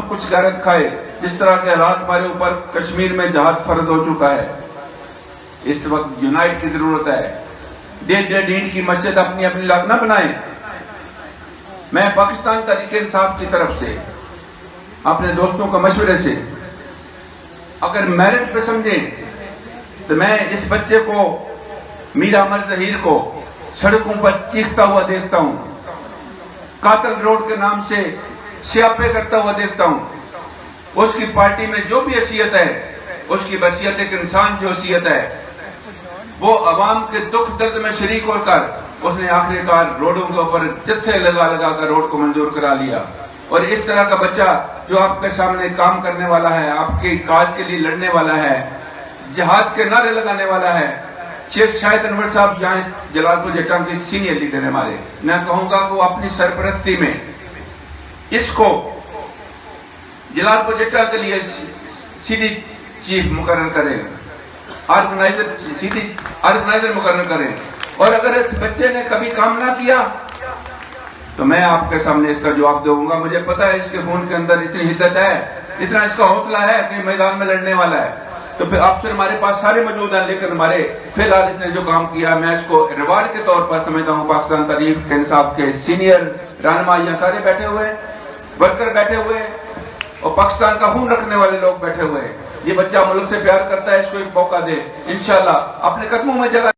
خود کچھ غیرت کھائے. جس طرح کے حالات ہمارے اوپر کشمیر میں جہاد فرض ہو چکا ہے, اس وقت یونائٹ کی ضرورت ہے. ڈیڑھ کی مسجد اپنی اپنی لاکھ نہ بنائیں. میں پاکستان تحریک انصاف کی طرف سے اپنے دوستوں کے مشورے سے اگر میرٹ پہ سمجھیں تو میں اس بچے کو, میرا امر ظہیر کو سڑکوں پر چیختا ہوا دیکھتا ہوں, قاتل روڈ کے نام سے سیاپے کرتا ہوا دیکھتا ہوں. اس کی پارٹی میں جو بھی حیثیت ہے, اس کی وصیت ایک انسان جو حیثیت ہے, وہ عوام کے دکھ درد میں شریک ہو کر اس نے آخری کار روڈوں کے اوپر جتھے لگا کر روڈ کو منظور کرا لیا. اور اس طرح کا بچہ جو آپ کے سامنے کام کرنے والا ہے, آپ کی کاج کے لیے لڑنے والا ہے, جہاد کے نعرے لگانے والا ہے. شیخ شاہد انور صاحب یہاں جلال پور جٹا کی سینئر لیڈر ہیں ہمارے, میں کہوں گا کہ وہ اپنی سرپرستی میں اس کو جلال پور جٹا کے لیے سیدھی چیف مقرر کرے, آرگنائزر مقرر کریں. اور اگر اس بچے نے کبھی کام نہ کیا تو میں آپ کے سامنے اس کا جواب دوں گا. مجھے پتا ہے اس کے خون کے اندر اتنی حدت ہے, اتنا اس کا حوصلہ ہے کہ میدان میں لڑنے والا ہے. تو پھر افسر ہمارے پاس سارے موجود ہیں, لیکن ہمارے فی الحال اس نے جو کام کیا میں اس کو ریوارڈ کے طور پر سمجھتا ہوں. پاکستان تحریک انصاف کے سینئر رہنما یہاں سارے بیٹھے ہوئے, ورکر بیٹھے ہوئے, اور پاکستان کا خون رکھنے والے لوگ بیٹھے ہوئے. یہ بچہ ملک سے پیار کرتا ہے, اس کو ایک موقع دے, انشاءاللہ اپنے قدموں میں جگہ